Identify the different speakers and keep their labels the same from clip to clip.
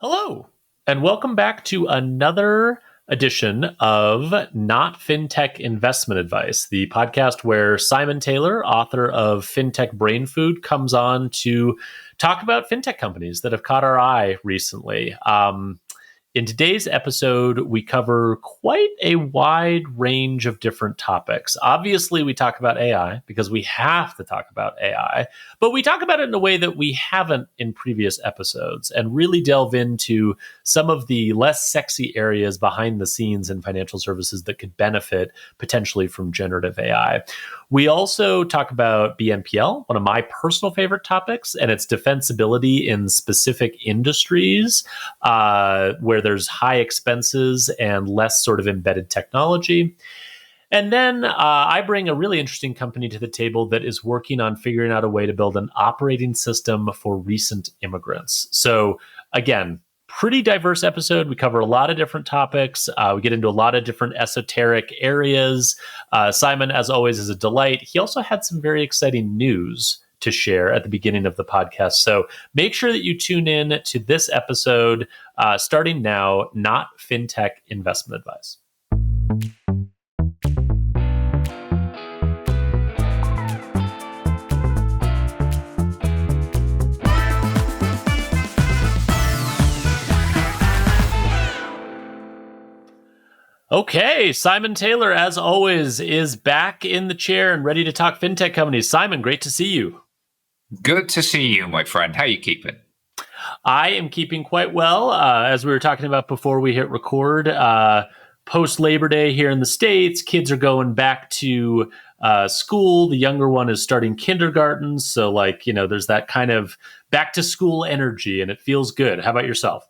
Speaker 1: Hello, and welcome back to another edition of Not Fintech Investment Advice, the podcast where Simon Taylor, author of Fintech Brain Food, comes on to talk about fintech companies that have caught our eye recently. In today's episode, we cover quite a wide range of different topics. Obviously, we talk about AI because we have to talk about AI, but we talk about it in a way that we haven't in previous episodes and really delve into some of the less sexy areas behind the scenes in financial services that could benefit potentially from generative AI. We also talk about BNPL, one of my personal favorite topics, and its defensibility in specific industries where there's high expenses and less sort of embedded technology. And then I bring a really interesting company to the table that is working on figuring out a way to build an operating system for recent immigrants. So again, pretty diverse episode. We cover a lot of different topics. We get into a lot of different esoteric areas. Simon, as always, is a delight. He also had some very exciting news to share at the beginning of the podcast. So make sure that you tune in to this episode starting now, Not Fintech Investment Advice. Okay, Simon Taylor, as always, is back in the chair and ready to talk fintech companies. Simon, great to see you.
Speaker 2: Good to see you, my friend. How are you keeping?
Speaker 1: I am keeping quite well. As we were talking about before we hit record, post-Labor Day here in the States, kids are going back to school. The younger one is starting kindergarten. So, there's that kind of back-to-school energy, and it feels good. How about yourself?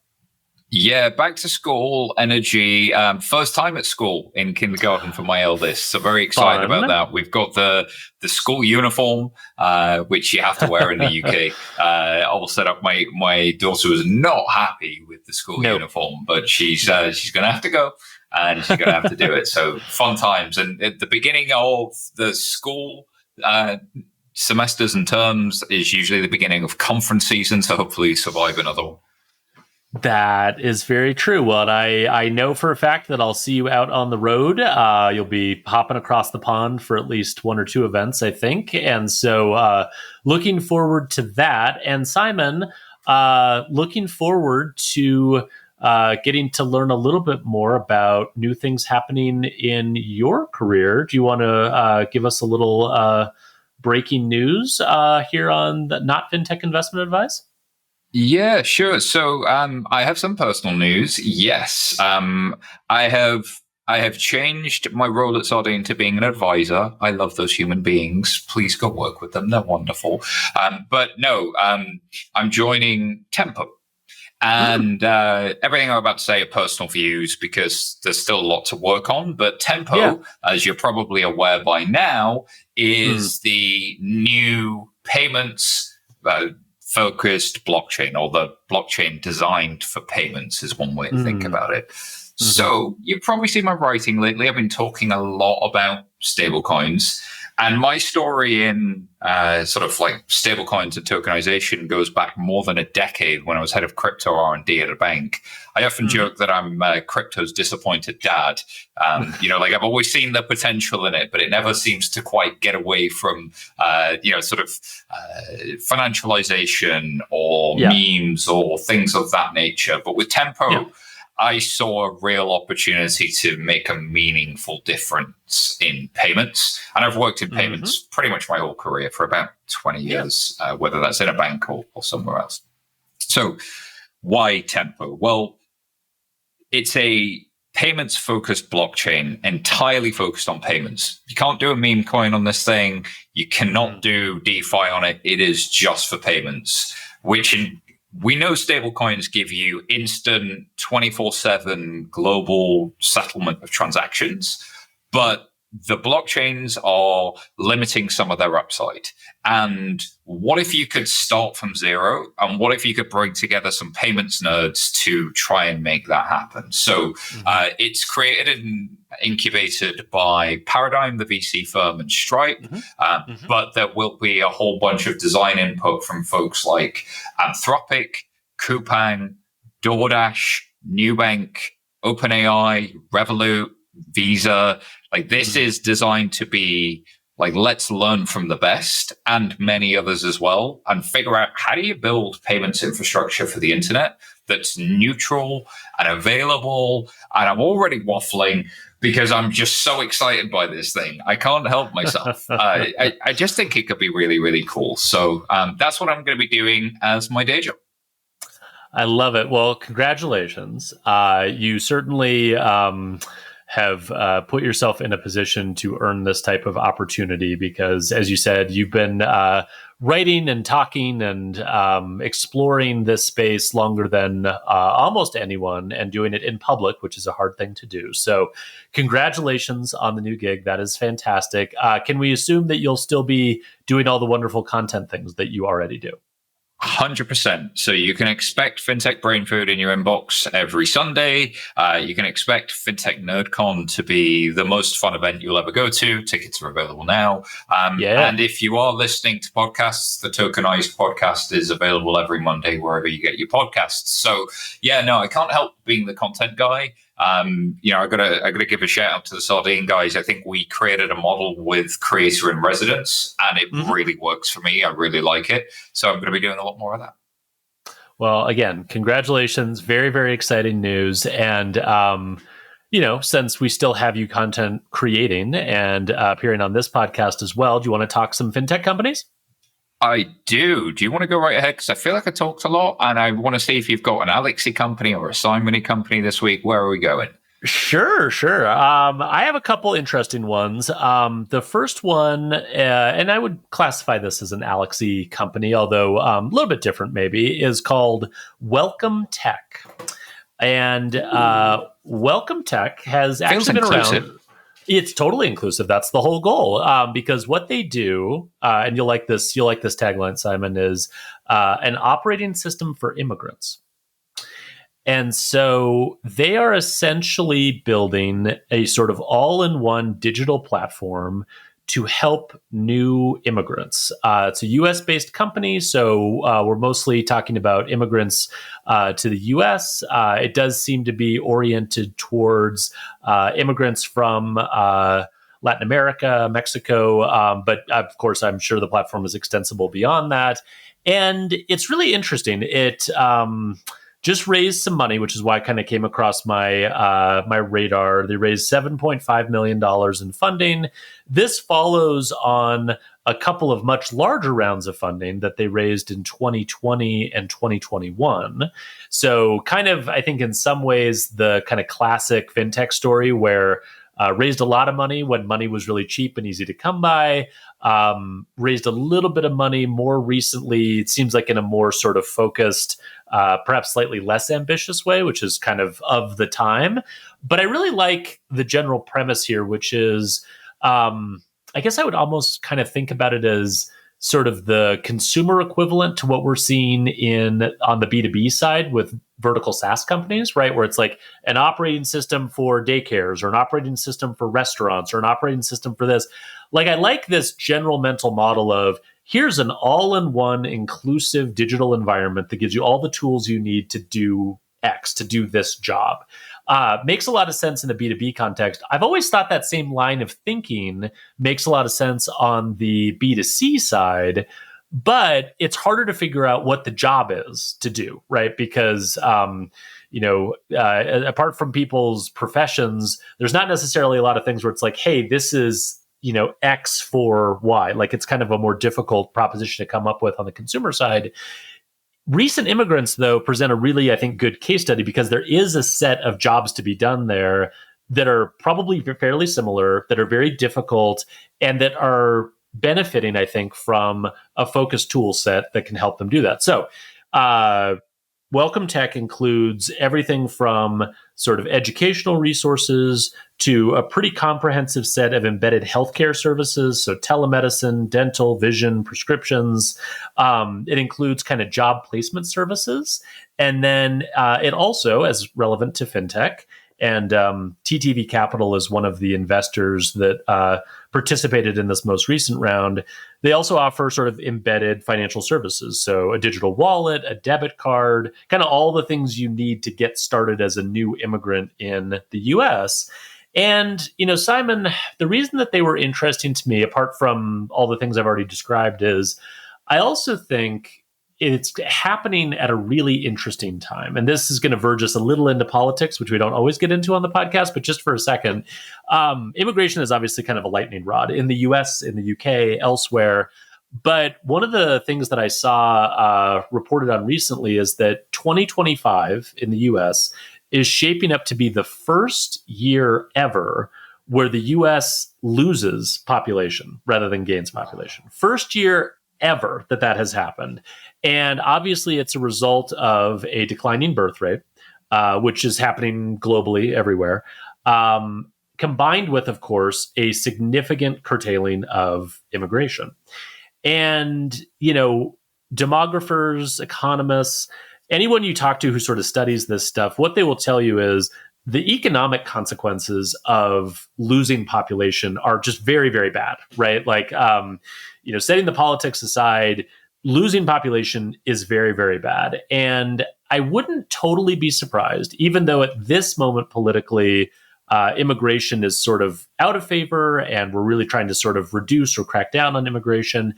Speaker 2: Yeah, back to school energy. First time at school in kindergarten for my eldest. So very excited about that. We've got the school uniform, which you have to wear in the UK. All set up. My daughter was not happy with the school uniform, but she's going to have to go and she's going to have to do it. So fun times. And at the beginning of the school semesters and terms is usually the beginning of conference season. So hopefully survive another one.
Speaker 1: That is very true. Well, I know for a fact that I'll see you out on the road. You'll be hopping across the pond for at least one or two events, I think. And so looking forward to that. And Simon, looking forward to getting to learn a little bit more about new things happening in your career. Do you want to give us a little breaking news here on the Not Fintech Investment Advice?
Speaker 2: Yeah, sure. So I have some personal news. Yes, I have changed my role at Sardine to being an advisor. I love those human beings. Please go work with them. They're wonderful. But no, I'm joining Tempo. And everything I'm about to say are personal views because there's still a lot to work on. But Tempo, as you're probably aware by now, is the new payments focused blockchain, or the blockchain designed for payments is one way to think about it. So you've probably seen my writing lately. I've been talking a lot about stablecoins, and my story in sort of like stablecoins and tokenization goes back more than a decade when I was head of crypto R&D at a bank. I often joke that I'm crypto's disappointed dad. I've always seen the potential in it, but it never seems to quite get away from, financialization or memes or things of that nature. But with Tempo, I saw a real opportunity to make a meaningful difference in payments. And I've worked in payments pretty much my whole career for about 20 years, whether that's in a bank or somewhere else. So why Tempo? Well, it's a payments-focused blockchain, entirely focused on payments. You can't do a meme coin on this thing. You cannot do DeFi on it. It is just for payments, which we know stablecoins give you instant 24/7 global settlement of transactions, but the blockchains are limiting some of their upside. And what if you could start from zero? And what if you could bring together some payments nerds to try and make that happen? So it's created and incubated by Paradigm, the VC firm, and Stripe. But there will be a whole bunch of design input from folks like Anthropic, Coupang, DoorDash, Nubank, OpenAI, Revolut, Visa. Like this is designed to be like, let's learn from the best and many others as well and figure out how do you build payments infrastructure for the internet that's neutral and available. And I'm already waffling because I'm just so excited by this thing. I can't help myself. I just think it could be really, really cool. So that's what I'm going to be doing as my day job.
Speaker 1: I love it. Well, congratulations. You certainly have put yourself in a position to earn this type of opportunity because, as you said, you've been writing and talking and exploring this space longer than almost anyone and doing it in public, which is a hard thing to do. So congratulations on the new gig. That is fantastic. Can we assume that you'll still be doing all the wonderful content things that you already do?
Speaker 2: 100%. So you can expect FinTech Brain Food in your inbox every Sunday. You can expect FinTech NerdCon to be the most fun event you'll ever go to. Tickets are available now. And if you are listening to podcasts, the Tokenized podcast is available every Monday wherever you get your podcasts. So I can't help being the content guy. I gotta give a shout out to the Sardine guys. I think we created a model with creator in residence, and it really works for me. I really like it, so I'm going to be doing a lot more of that.
Speaker 1: Well, again, congratulations! Very, very exciting news. And since we still have you content creating and appearing on this podcast as well, do you want to talk some fintech companies?
Speaker 2: I do. Do you want to go right ahead? Because I feel like I talked a lot, and I want to see if you've got an Alexi company or a Simony company this week. Where are we going?
Speaker 1: Sure. I have a couple interesting ones. The first one, and I would classify this as an Alexi company, although a little bit different maybe, is called Welcome Tech. And Welcome Tech has actually been around. It's totally inclusive. That's the whole goal. Because what they do, and you'll like this tagline, Simon, is an operating system for immigrants. And so they are essentially building a sort of all-in-one digital platform to help new immigrants. It's a U.S.-based company, so we're mostly talking about immigrants to the U.S. It does seem to be oriented towards immigrants from Latin America, Mexico, but of course, I'm sure the platform is extensible beyond that. And it's really interesting. It just raised some money, which is why I kind of came across my my radar. They raised $7.5 million in funding. This follows on a couple of much larger rounds of funding that they raised in 2020 and 2021. So kind of, I think in some ways, the kind of classic fintech story where raised a lot of money when money was really cheap and easy to come by, raised a little bit of money more recently. It seems like in a more sort of focused, perhaps slightly less ambitious way, which is kind of the time. But I really like the general premise here, which is, I guess I would almost kind of think about it as sort of the consumer equivalent to what we're seeing on the B2B side with vertical SaaS companies, right? Where it's like an operating system for daycares or an operating system for restaurants or an operating system for this. Like, I like this general mental model of here's an all-in-one inclusive digital environment that gives you all the tools you need to do X, to do this job. Makes a lot of sense in a B2B context. I've always thought that same line of thinking makes a lot of sense on the B2C side, but it's harder to figure out what the job is to do, right? Because, apart from people's professions, there's not necessarily a lot of things where it's like, hey, this is, X for Y. Like, it's kind of a more difficult proposition to come up with on the consumer side. Recent immigrants, though, present a really, I think, good case study because there is a set of jobs to be done there that are probably fairly similar, that are very difficult, and that are benefiting, I think, from a focused tool set that can help them do that. So, Welcome Tech includes everything from sort of educational resources to a pretty comprehensive set of embedded healthcare services. So telemedicine, dental, vision, prescriptions. It includes kind of job placement services. And then it also, as relevant to fintech, And TTV Capital is one of the investors that participated in this most recent round. They also offer sort of embedded financial services. So a digital wallet, a debit card, kind of all the things you need to get started as a new immigrant in the US. And, Simon, the reason that they were interesting to me, apart from all the things I've already described, is I also think it's happening at a really interesting time. And this is going to verge us a little into politics, which we don't always get into on the podcast, but just for a second, immigration is obviously kind of a lightning rod in the US, in the UK, elsewhere. But one of the things that I saw reported on recently is that 2025 in the US is shaping up to be the first year ever where the US loses population rather than gains population. First year ever that has happened. And obviously it's a result of a declining birth rate, which is happening globally everywhere, combined with, of course, a significant curtailing of immigration. And, demographers, economists, anyone you talk to who sort of studies this stuff, what they will tell you is the economic consequences of losing population are just very, very bad, right? Like, setting the politics aside, losing population is very, very bad. And I wouldn't totally be surprised, even though at this moment politically, immigration is sort of out of favor and we're really trying to sort of reduce or crack down on immigration.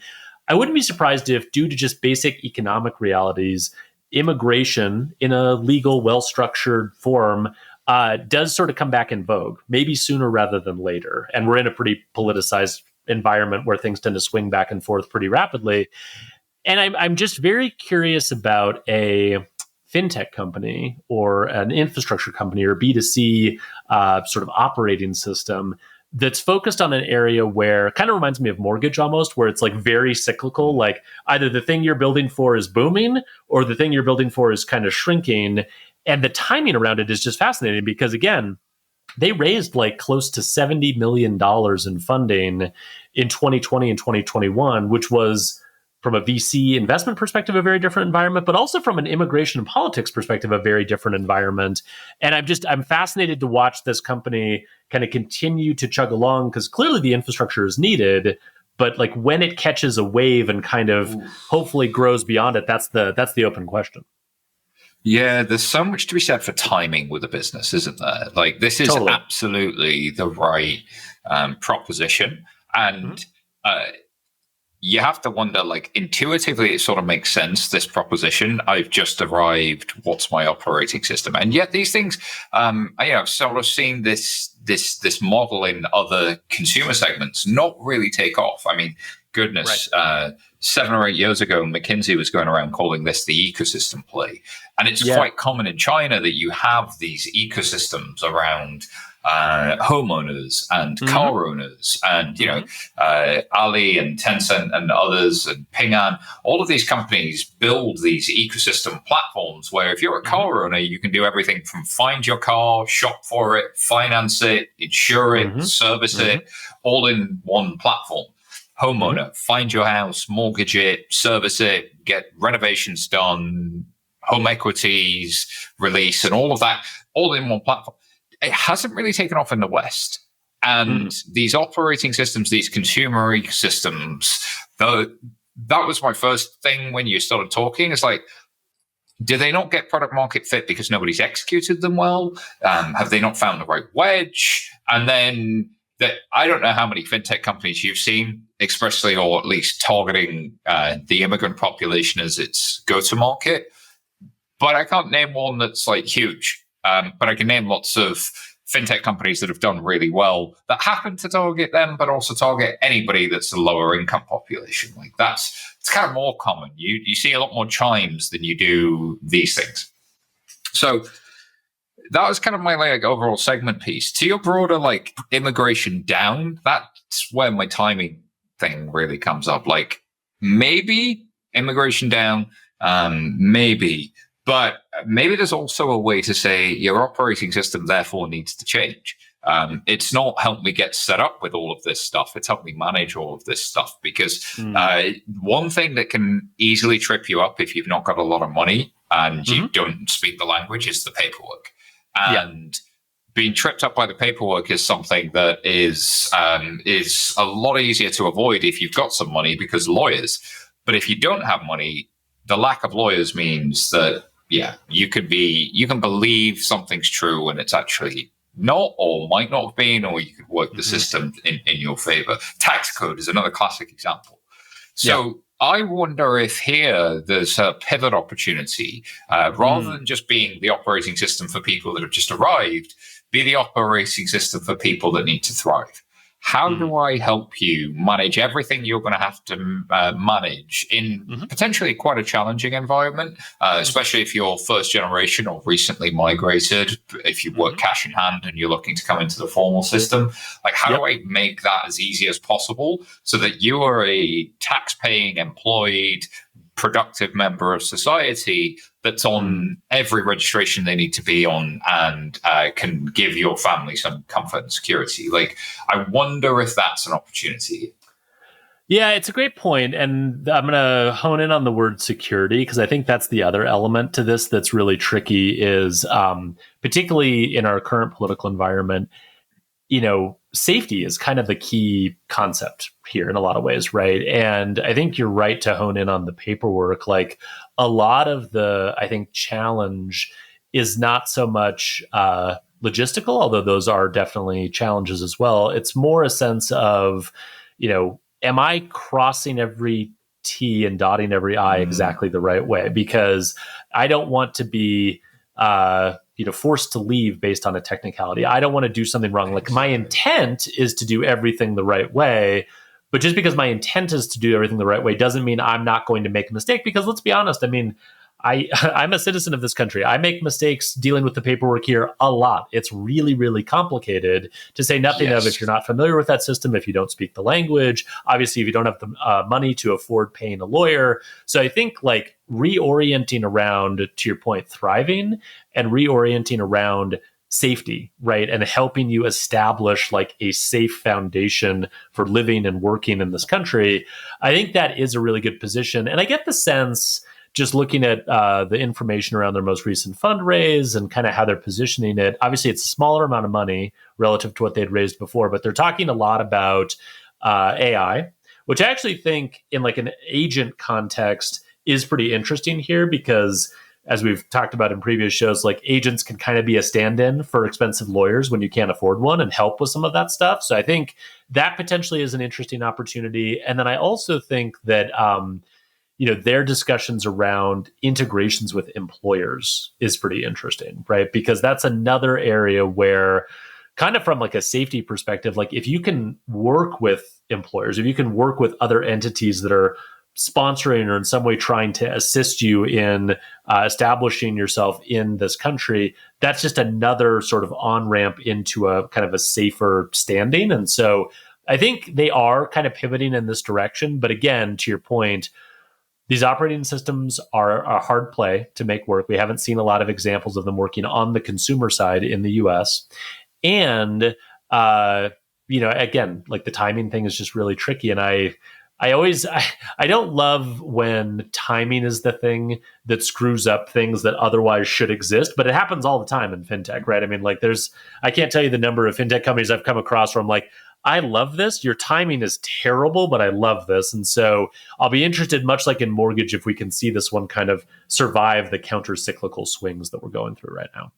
Speaker 1: I wouldn't be surprised if, due to just basic economic realities, immigration in a legal, well-structured form does sort of come back in vogue, maybe sooner rather than later. And we're in a pretty politicized environment where things tend to swing back and forth pretty rapidly. And I'm just very curious about a fintech company or an infrastructure company or B2C sort of operating system that's focused on an area where kind of reminds me of mortgage almost, where it's like very cyclical. Like either the thing you're building for is booming or the thing you're building for is kind of shrinking. And the timing around it is just fascinating because, again, they raised like close to $70 million in funding in 2020 and 2021, which was, from a VC investment perspective, a very different environment, but also from an immigration and politics perspective, a very different environment. And I'm fascinated to watch this company kind of continue to chug along because clearly the infrastructure is needed, but like when it catches a wave and kind of hopefully grows beyond it, that's the open question.
Speaker 2: Yeah, there's so much to be said for timing with a business, isn't there? Like this is totally absolutely the right proposition. And you have to wonder, like intuitively, it sort of makes sense, this proposition. I've just arrived. What's my operating system? And yet these things, I've sort of seen this model in other consumer segments not really take off. I mean, goodness, 7 or 8 years ago, McKinsey was going around calling this the ecosystem play. And it's quite common in China that you have these ecosystems around homeowners and car owners and, Ali and Tencent and others and Ping An. All of these companies build these ecosystem platforms where if you're a car owner, you can do everything from find your car, shop for it, finance it, insure it, service it, all in one platform. Homeowner, find your house, mortgage it, service it, get renovations done, home equities, release, and all of that, all in one platform. It hasn't really taken off in the West. And these operating systems, these consumer ecosystems, that was my first thing when you started talking. It's like, do they not get product market fit because nobody's executed them well? Have they not found the right wedge? And then I don't know how many fintech companies you've seen expressly or at least targeting the immigrant population as its go-to-market. But I can't name one that's like huge. But I can name lots of fintech companies that have done really well that happen to target them, but also target anybody that's a lower income population. Like it's kind of more common. You see a lot more chimes than you do these things. So that was kind of my like overall segment piece. To your broader like immigration down, that's where my timing thing really comes up. Like maybe immigration down, maybe. But maybe there's also a way to say your operating system therefore needs to change. It's not help me get set up with all of this stuff. It's help me manage all of this stuff. Because one thing that can easily trip you up if you've not got a lot of money and you don't speak the language is the paperwork. And being tripped up by the paperwork is something that is a lot easier to avoid if you've got some money because lawyers. But if you don't have money, the lack of lawyers means that you can believe something's true when it's actually not, or might not have been, or you could work the system in your favor. Tax code is another classic example. So I wonder if here there's a pivot opportunity, rather than just being the operating system for people that have just arrived, be the operating system for people that need to thrive. How do I help you manage everything you're going to have to manage in potentially quite a challenging environment, especially if you're first generation or recently migrated, if you work cash in hand and you're looking to come into the formal system? Like, how do I make that as easy as possible so that you are a tax-paying, employed, productive member of society that's on every registration they need to be on and can give your family some comfort and security? Like, I wonder if that's an opportunity.
Speaker 1: Yeah, it's a great point. And I'm going to hone in on the word security, because I think that's the other element to this that's really tricky is, particularly in our current political environment, safety is kind of the key concept here in a lot of ways, right? And I think you're right to hone in on the paperwork. Like, a lot of the, I think, challenge is not so much logistical, although those are definitely challenges as well. It's more a sense of, am I crossing every T and dotting every I exactly the right way? Because I don't want to be forced to leave based on a technicality. I don't want to do something wrong. Like, my intent is to do everything the right way, but just because my intent is to do everything the right way doesn't mean I'm not going to make a mistake. Because let's be honest, I mean, I'm a citizen of this country. I make mistakes dealing with the paperwork here a lot. It's really, really complicated, to say nothing of if you're not familiar with that system, if you don't speak the language, obviously if you don't have the money to afford paying a lawyer. So I think, like, reorienting around, to your point, thriving, and reorienting around safety, right? And helping you establish like a safe foundation for living and working in this country. I think that is a really good position. And I get the sense, just looking at the information around their most recent fundraise and kind of how they're positioning it, obviously it's a smaller amount of money relative to what they'd raised before, but they're talking a lot about AI, which I actually think in like an agent context is pretty interesting here, because as we've talked about in previous shows, like, agents can kind of be a stand-in for expensive lawyers when you can't afford one and help with some of that stuff. So I think that potentially is an interesting opportunity. And then I also think that, their discussions around integrations with employers is pretty interesting, right? Because that's another area where, kind of from like a safety perspective, like, if you can work with employers, if you can work with other entities that are sponsoring or in some way trying to assist you in establishing yourself in this country, that's just another sort of on-ramp into a kind of a safer standing. And so I think they are kind of pivoting in this direction. But again, to your point, these operating systems are a hard play to make work. We haven't seen a lot of examples of them working on the consumer side in the US. And, again, like, the timing thing is just really tricky. And I don't love when timing is the thing that screws up things that otherwise should exist, but it happens all the time in fintech, right? I mean, like, I can't tell you the number of fintech companies I've come across where I'm like, I love this. Your timing is terrible, but I love this. And so I'll be interested, much like in mortgage, if we can see this one kind of survive the counter-cyclical swings that we're going through right now.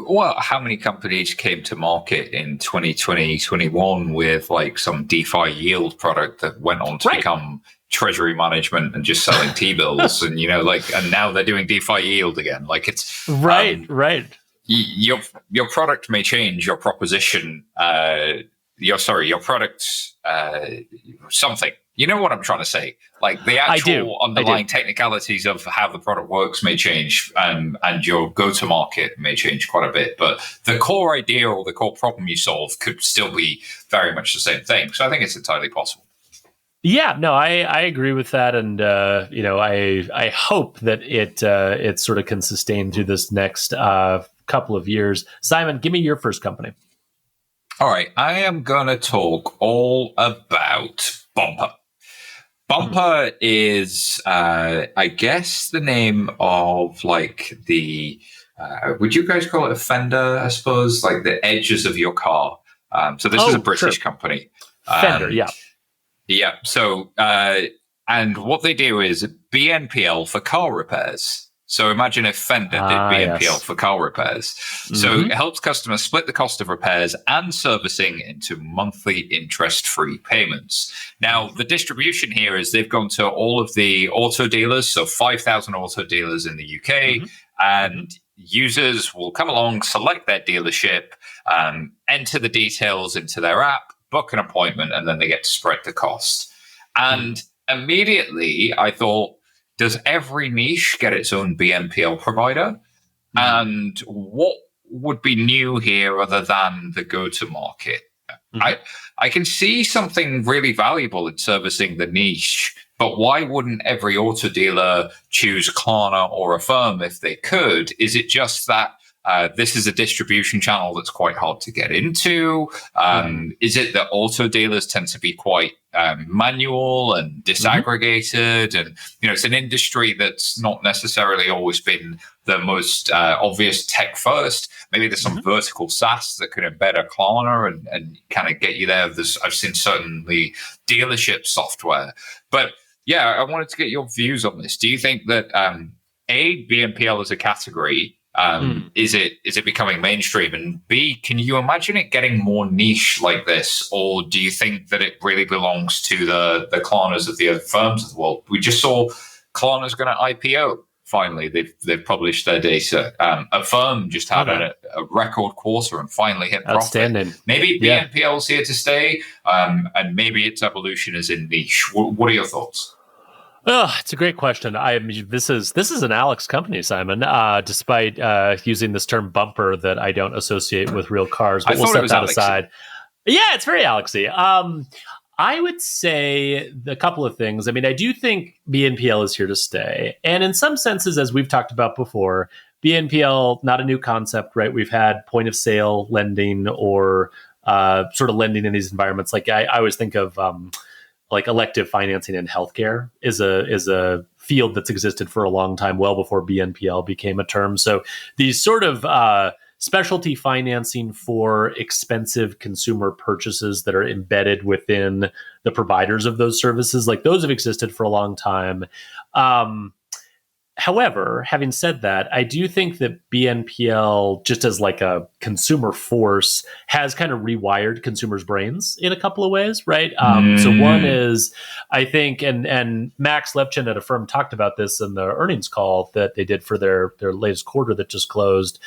Speaker 2: Well, how many companies came to market in 2020, 21 with like some DeFi yield product that went on to become treasury management and just selling T-bills and, and now they're doing DeFi yield again. Like, it's
Speaker 1: right.
Speaker 2: Your product may change, your proposition, your product, something. You know what I'm trying to say? Like, the actual underlying technicalities of how the product works may change, and your go-to-market may change quite a bit. But the core idea or the core problem you solve could still be very much the same thing. So I think it's entirely possible.
Speaker 1: Yeah, no, I agree with that, and I hope that it sort of can sustain through this next couple of years. Simon, give me your first company.
Speaker 2: All right, I am going to talk all about Bumper. Bumper is, I guess, the name of like the would you guys call it a fender, I suppose, like the edges of your car? So this is a British company.
Speaker 1: Fender, yeah.
Speaker 2: Yeah. So, and what they do is BNPL for car repairs. So imagine if Fender did BNPL for car repairs. So it helps customers split the cost of repairs and servicing into monthly interest-free payments. Now, the distribution here is they've gone to all of the auto dealers, so 5,000 auto dealers in the UK, and users will come along, select their dealership, enter the details into their app, book an appointment, and then they get to spread the cost. And immediately I thought, does every niche get its own BNPL provider? And what would be new here other than the go-to-market? I can see something really valuable in servicing the niche, but why wouldn't every auto dealer choose Klarna or Affirm if they could? Is it just that this is a distribution channel that's quite hard to get into? Is it that auto dealers tend to be quite manual and disaggregated? And, it's an industry that's not necessarily always been the most obvious tech first. Maybe there's some vertical SaaS that could embed a Klarna and kind of get you there. I've seen certainly dealership software. But yeah, I wanted to get your views on this. Do you think that BNPL as a category, is it becoming mainstream? And B, can you imagine it getting more niche like this? Or do you think that it really belongs to the Klarnas of the other firms of the world? We just saw Klarna's going to IPO. Finally, they've published their data. Affirm just had a record quarter and finally hit profit.
Speaker 1: Outstanding.
Speaker 2: Maybe BNPL's here to stay, and maybe its evolution is in niche. What are your thoughts?
Speaker 1: Oh, it's a great question. This is an Alex company, Simon. Despite using this term bumper that I don't associate with real cars, but we'll set that aside. Yeah, it's very Alexy. I would say a couple of things. I mean, I do think BNPL is here to stay, and in some senses, as we've talked about before, BNPL not a new concept, right? We've had point of sale lending or sort of lending in these environments. Like I always think of. Like elective financing in healthcare is a field that's existed for a long time, well before BNPL became a term. So these sort of specialty financing for expensive consumer purchases that are embedded within the providers of those services, like those have existed for a long time. However, having said that, I do think that BNPL, just as like a consumer force, has kind of rewired consumers' brains in a couple of ways, right? So one is, I think, and Max Levchin at Affirm talked about this in the earnings call that they did for their latest quarter that just closed.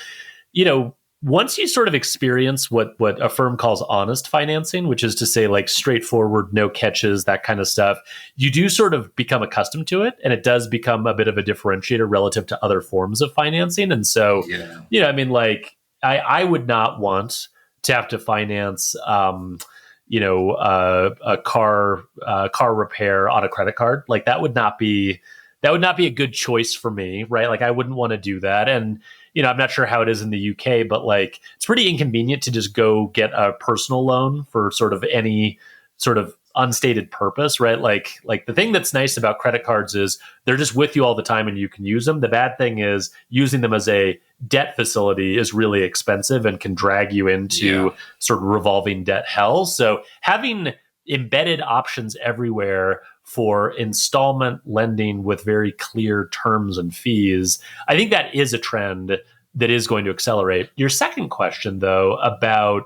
Speaker 1: Once you sort of experience what Affirm calls honest financing, which is to say like straightforward, no catches, that kind of stuff, you do sort of become accustomed to it. And it does become a bit of a differentiator relative to other forms of financing. And so, I mean, like I would not want to have to finance, a car repair on a credit card. Like that would not be a good choice for me, right? Like I wouldn't want to do that. And I'm not sure how it is in the UK, but like it's pretty inconvenient to just go get a personal loan for sort of any sort of unstated purpose, right? Like the thing that's nice about credit cards is they're just with you all the time and you can use them. The bad thing is using them as a debt facility is really expensive and can drag you into sort of revolving debt hell. So having embedded options everywhere for installment lending with very clear terms and fees, I think that is a trend that is going to accelerate. Your second question, though, about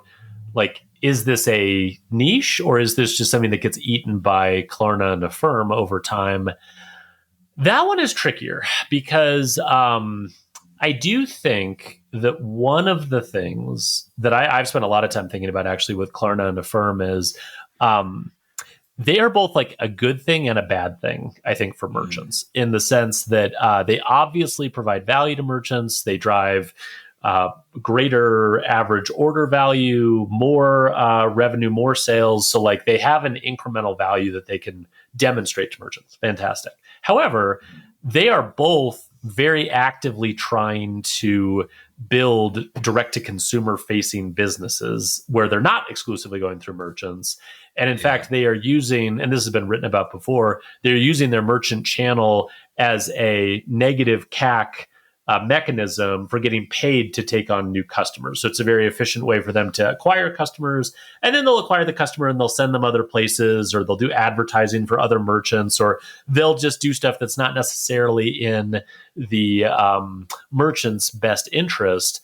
Speaker 1: like, is this a niche or is this just something that gets eaten by Klarna and Affirm over time? That one is trickier because I do think that one of the things that I've spent a lot of time thinking about actually with Klarna and Affirm is they are both like a good thing and a bad thing, I think, for merchants in the sense that they obviously provide value to merchants. They drive greater average order value, more revenue, more sales. So like they have an incremental value that they can demonstrate to merchants. Fantastic. However, they are both very actively trying to build direct-to-consumer facing businesses where they're not exclusively going through merchants. And in fact, they are using, and this has been written about before, they're using their merchant channel as a negative CAC mechanism for getting paid to take on new customers. So it's a very efficient way for them to acquire customers, and then they'll acquire the customer and they'll send them other places, or they'll do advertising for other merchants, or they'll just do stuff that's not necessarily in the merchant's best interest.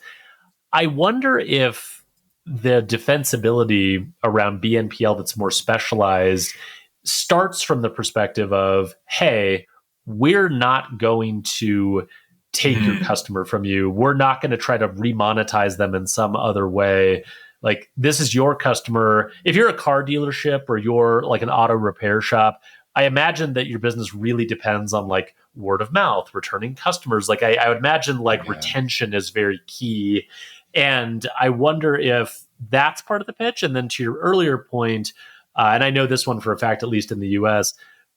Speaker 1: I wonder if the defensibility around BNPL that's more specialized starts from the perspective of, hey, we're not going to take your customer from you. We're not going to try to remonetize them in some other way. Like, this is your customer. If you're a car dealership or you're like an auto repair shop, I imagine that your business really depends on like word of mouth, returning customers. Like I would imagine like retention is very key. And I wonder if that's part of the pitch. And then to your earlier point, and I know this one for a fact, at least in the US,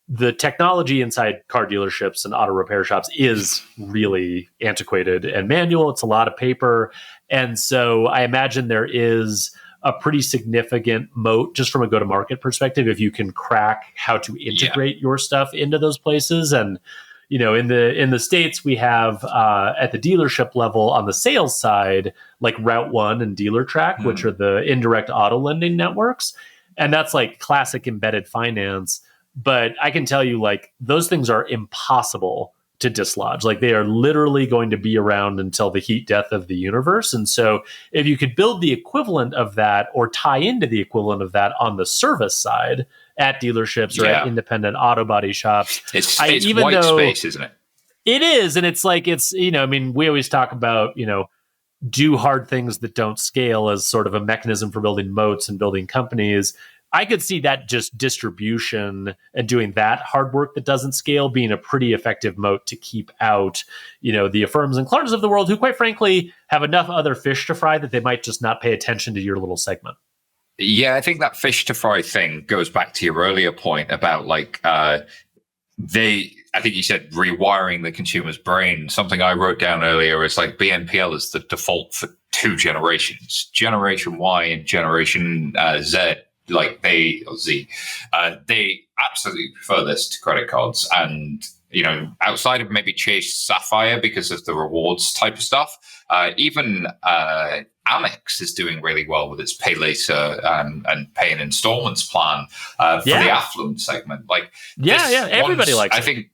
Speaker 1: the technology inside car dealerships and auto repair shops is really antiquated and manual. It's a lot of paper. And so I imagine there is a pretty significant moat just from a go-to-market perspective if you can crack how to integrate your stuff into those places. And you know, in the States, we have at the dealership level on the sales side, like Route One and Dealer Track, which are the indirect auto lending networks. And that's like classic embedded finance. But I can tell you, like, those things are impossible to dislodge. Like, they are literally going to be around until the heat death of the universe. And so if you could build the equivalent of that or tie into the equivalent of that on the service side at dealerships or at independent auto body shops,
Speaker 2: it's white space, isn't it?
Speaker 1: It is. And it's like, it's, you know, I mean, we always talk about, you know, do hard things that don't scale as sort of a mechanism for building moats and building companies. I could see that just distribution and doing that hard work that doesn't scale being a pretty effective moat to keep out, you know, the Affirms and Klarnas of the world, who quite frankly have enough other fish to fry that they might just not pay attention to your little segment.
Speaker 2: Yeah, I think that fish to fry thing goes back to your earlier point about like I think you said rewiring the consumer's brain. Something I wrote down earlier is like BNPL is the default for two generations, Generation Y and Generation Z. Like they absolutely prefer this to credit cards. And, you know, outside of maybe Chase Sapphire because of the rewards type of stuff, even Amex is doing really well with its pay later and pay in installments plan for the affluent segment. Like,
Speaker 1: everybody likes it.
Speaker 2: I think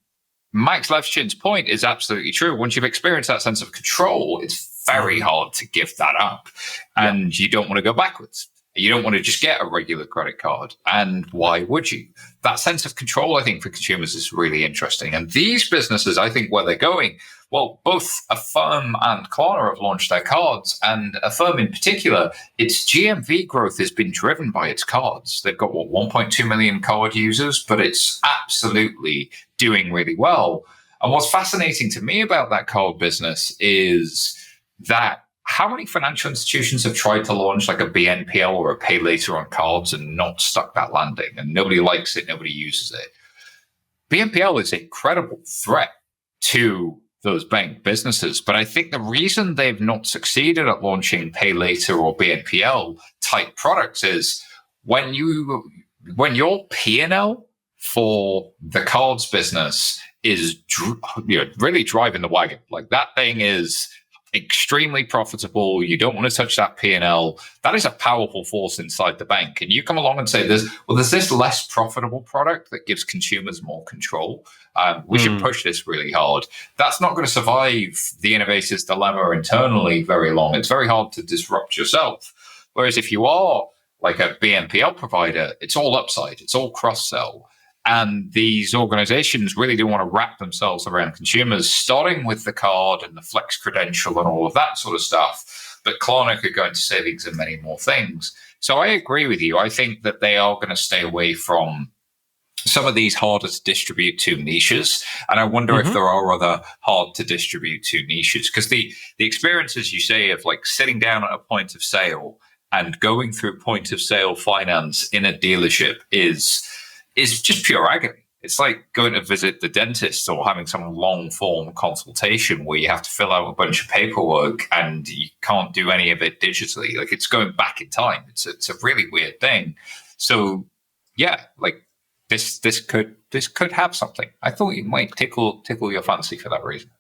Speaker 2: Max Levchin's point is absolutely true. Once you've experienced that sense of control, it's very hard to give that up, and you don't want to go backwards. You don't want to just get a regular credit card. And why would you? That sense of control, I think, for consumers is really interesting. And these businesses, I think, where they're going, well, both Affirm and Klarna have launched their cards. And Affirm in particular, its GMV growth has been driven by its cards. They've got, 1.2 million card users, but it's absolutely doing really well. And what's fascinating to me about that card business is that how many financial institutions have tried to launch like a BNPL or a pay later on cards and not stuck that landing, and nobody likes it, nobody uses it? BNPL is a credible threat to those bank businesses, but I think the reason they've not succeeded at launching pay later or BNPL type products is when your P&L for the cards business is really driving the wagon. Like, that thing is extremely profitable. You don't want to touch that P&L. That is a powerful force inside the bank. And you come along and say, there's this less profitable product that gives consumers more control. We should push this really hard. That's not going to survive the innovator's dilemma internally very long. It's very hard to disrupt yourself. Whereas if you are like a BNPL provider, it's all upside. It's all cross-sell. And these organizations really do want to wrap themselves around consumers, starting with the card and the flex credential and all of that sort of stuff. But Klarna could go into savings and many more things. So I agree with you. I think that they are going to stay away from some of these harder to distribute to niches. And I wonder if there are other hard to distribute to niches. Because the experience, as you say, of like sitting down at a point of sale and going through point of sale finance in a dealership is just pure agony. It's like going to visit the dentist or having some long form consultation where you have to fill out a bunch of paperwork and you can't do any of it digitally. Like, it's going back in time. It's a really weird thing. So yeah, like this could have something. I thought it might tickle your fancy for that reason.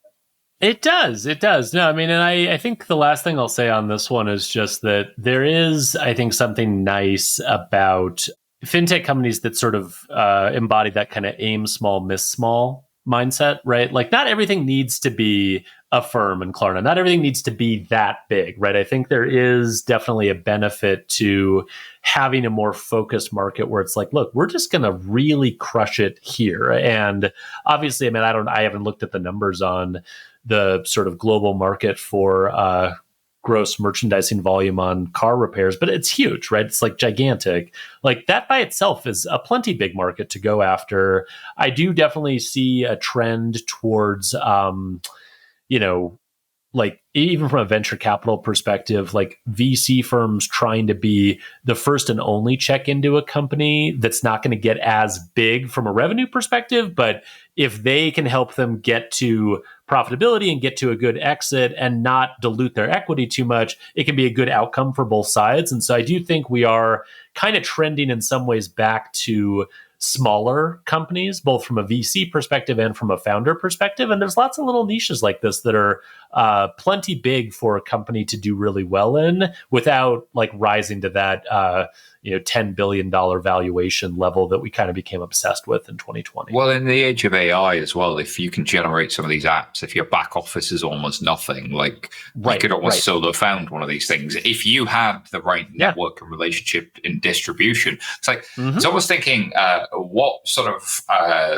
Speaker 1: It does. It does. No, I mean, and I think the last thing I'll say on this one is just that there is, I think, something nice about fintech companies that sort of embody that kind of aim small, miss small mindset, right? Like, not everything needs to be a firm and Klarna. Not everything needs to be that big, right? I think there is definitely a benefit to having a more focused market where it's like, look, we're just going to really crush it here. And obviously, I mean, I haven't looked at the numbers on the sort of global market for gross merchandising volume on car repairs, but it's huge, right? It's like gigantic. Like that by itself is a plenty big market to go after. I do definitely see a trend towards, you know, like even from a venture capital perspective, like VC firms trying to be the first and only check into a company that's not going to get as big from a revenue perspective. But if they can help them get to profitability and get to a good exit and not dilute their equity too much, it can be a good outcome for both sides. And so I do think we are kind of trending in some ways back to smaller companies, both from a VC perspective and from a founder perspective. And there's lots of little niches like this that are plenty big for a company to do really well in without like rising to that $10 billion valuation level that we kind of became obsessed with in 2020.
Speaker 2: Well, in the age of AI as well, if you can generate some of these apps, if your back office is almost nothing, like you could almost solo found one of these things. If you have the right network and relationship in distribution, it's like, it's almost thinking what sort of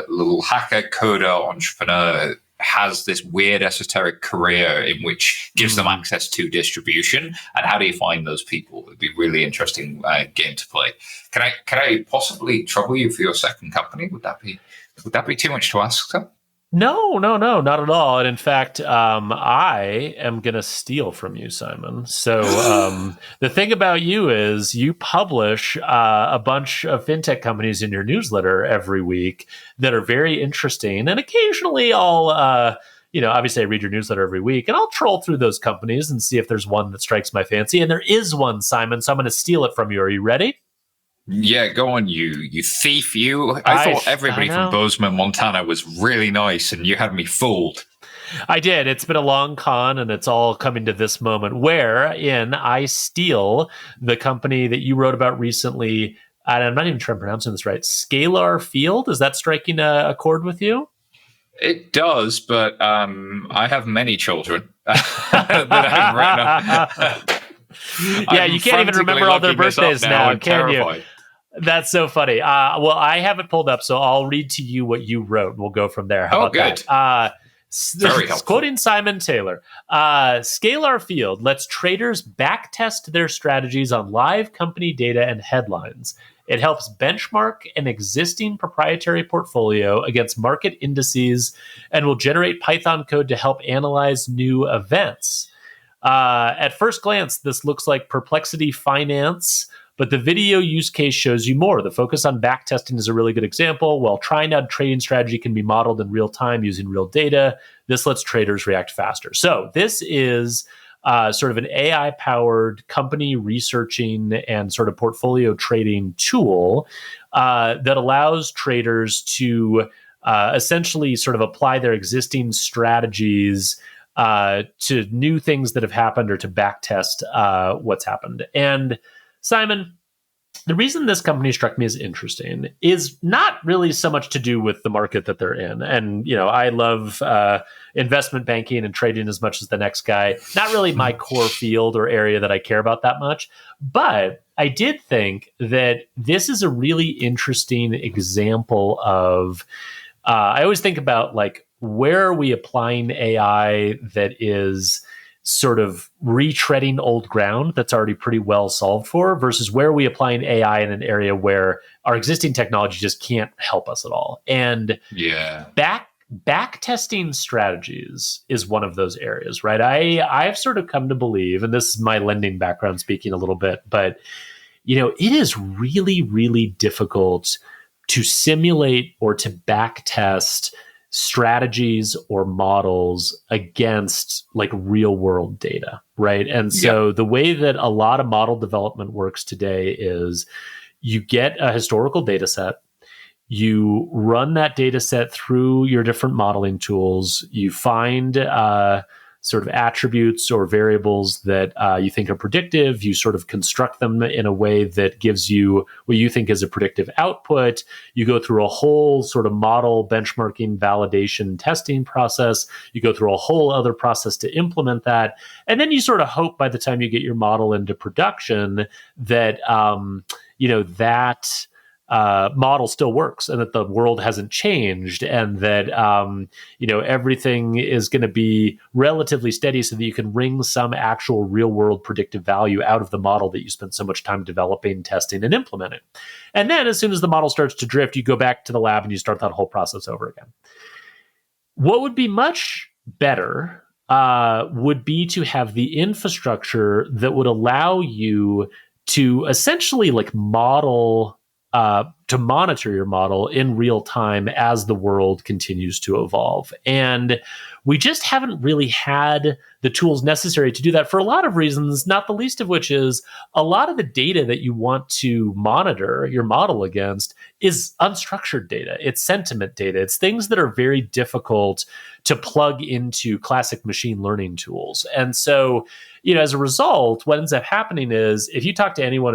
Speaker 2: little hacker, coder, entrepreneur has this weird esoteric career in which gives them access to distribution, and how do you find those people? It'd be a really interesting game to play. Can I possibly trouble you for your second company? Would that be too much to ask, sir?
Speaker 1: No, not at all. And in fact, I am going to steal from you, Simon. So the thing about you is you publish a bunch of fintech companies in your newsletter every week that are very interesting. And occasionally I'll, obviously I read your newsletter every week and I'll troll through those companies and see if there's one that strikes my fancy. And there is one, Simon. So I'm going to steal it from you. Are you ready?
Speaker 2: Yeah, go on, you thief, you. I thought everybody from Bozeman, Montana was really nice, and you had me fooled.
Speaker 1: I did. It's been a long con, and it's all coming to this moment wherein I steal the company that you wrote about recently. And I'm not even sure I'm pronouncing this right. Scalar Field. Is that striking a chord with you?
Speaker 2: It does, but I have many children that I've written up.
Speaker 1: Yeah, you can't even remember all their birthdays now, can you? That's so funny. Well, I have it pulled up, so I'll read to you what you wrote. We'll go from there. How about
Speaker 2: good.
Speaker 1: That?
Speaker 2: Very helpful.
Speaker 1: Quoting Simon Taylor, Scalar Field lets traders backtest their strategies on live company data and headlines. It helps benchmark an existing proprietary portfolio against market indices and will generate Python code to help analyze new events. At first glance, this looks like Perplexity Finance, but the video use case shows you more. The focus on backtesting is a really good example. While trying out trading strategy can be modeled in real time using real data, this lets traders react faster. So this is sort of an AI-powered company researching and sort of portfolio trading tool that allows traders to essentially sort of apply their existing strategies to new things that have happened or to backtest what's happened. And Simon, the reason this company struck me as interesting is not really so much to do with the market that they're in. And, I love investment banking and trading as much as the next guy. Not really my core field or area that I care about that much. But I did think that this is a really interesting example of, I always think about like, where are we applying AI that is sort of retreading old ground that's already pretty well solved for versus where are we applying AI in an area where our existing technology just can't help us at all. And back testing strategies is one of those areas, right? I've sort of come to believe, and this is my lending background speaking a little bit, but it is really, really difficult to simulate or to back test strategies or models against like real world data, right? And so the way that a lot of model development works today is you get a historical data set, You run that data set through your different modeling tools. You find sort of attributes or variables that you think are predictive. You sort of construct them in a way that gives you what you think is a predictive output. You go through a whole sort of model benchmarking, validation, testing process. You go through a whole other process to implement that. And then you sort of hope by the time you get your model into production that, that model still works and that the world hasn't changed and that everything is going to be relatively steady so that you can wring some actual real world predictive value out of the model that you spent so much time developing, testing, and implementing. And then as soon as the model starts to drift, you go back to the lab and you start that whole process over again. What would be much better would be to have the infrastructure that would allow you to essentially to monitor your model in real time as the world continues to evolve. And we just haven't really had the tools necessary to do that for a lot of reasons, not the least of which is a lot of the data that you want to monitor your model against is unstructured data. It's sentiment data. It's things that are very difficult to plug into classic machine learning tools. And so, as a result, what ends up happening is if you talk to anyone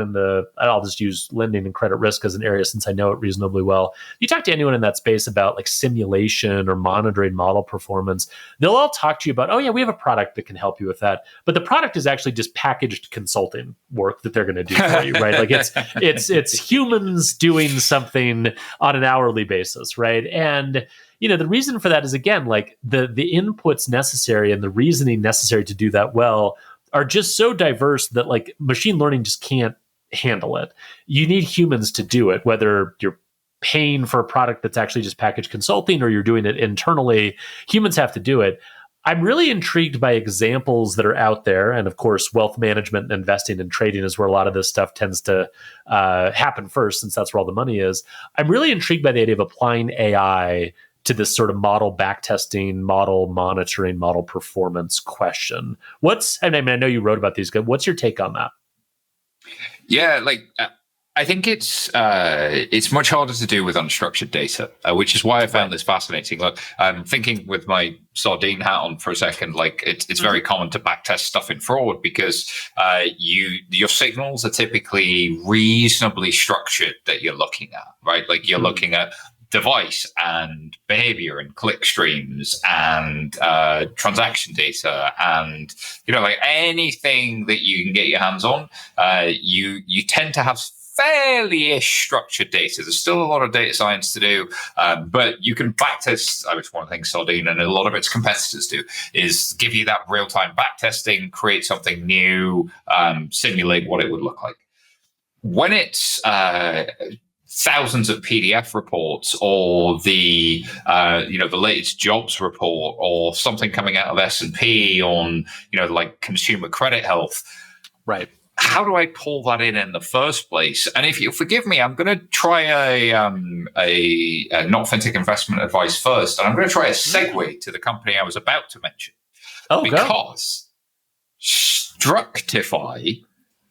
Speaker 1: I'll just use lending and credit risk as an area since I know it reasonably well. If you talk to anyone in that space about like simulation or monitoring model performance, they'll all talk to you about, oh yeah, we have a product that can help you with that. But the product is actually just packaged consulting work that they're going to do for you, right? Like it's humans doing something on an hourly basis, right? And the reason for that is, again, like the inputs necessary and the reasoning necessary to do that well are just so diverse that like machine learning just can't handle it. You need humans to do it, whether you're paying for a product that's actually just packaged consulting or you're doing it internally. Humans have to do it. I'm really intrigued by examples that are out there. And of course, wealth management and investing and trading is where a lot of this stuff tends to happen first, since that's where all the money is. I'm really intrigued by the idea of applying AI to this sort of model backtesting, model monitoring, model performance question. I know you wrote about these. What's your take on that?
Speaker 2: Yeah, I think it's much harder to do with unstructured data, which is why I found this fascinating. Look, I'm thinking with my sardine hat on for a second. Like it's very common to backtest stuff in fraud because your signals are typically reasonably structured that you're looking at, right? Like you're looking at device and behavior and click streams and transaction data and like anything that you can get your hands on, you tend to have fairly-ish structured data. There's still a lot of data science to do, but you can backtest, which one of the things Sardine and a lot of its competitors do, is give you that real-time backtesting, create something new, simulate what it would look like. When it's thousands of PDF reports or the latest jobs report or something coming out of S&P on, like consumer credit health,
Speaker 1: right?
Speaker 2: How do I pull that in the first place? And if you forgive me, I'm going to try a Not Fintech Investment Advice first, and I'm going to try a segue to the company I was about to mention. Because Structify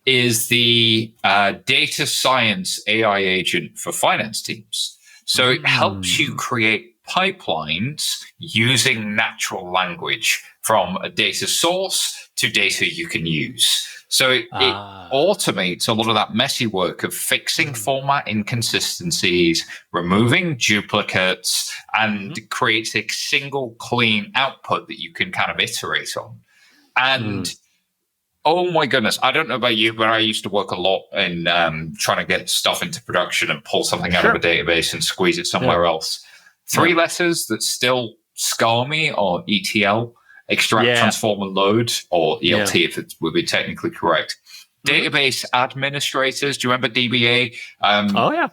Speaker 2: is the data science AI agent for finance teams. So it helps you create pipelines using natural language from a data source to data you can use. So it automates a lot of that messy work of fixing format inconsistencies, removing duplicates, and creates a single clean output that you can kind of iterate on. And oh my goodness, I don't know about you, but I used to work a lot in trying to get stuff into production and pull something out of a database and squeeze it somewhere else. Three letters that still scar me are ETL. Extract, transform, and load, or ELT if it would be technically correct. Database administrators, do you remember DBA?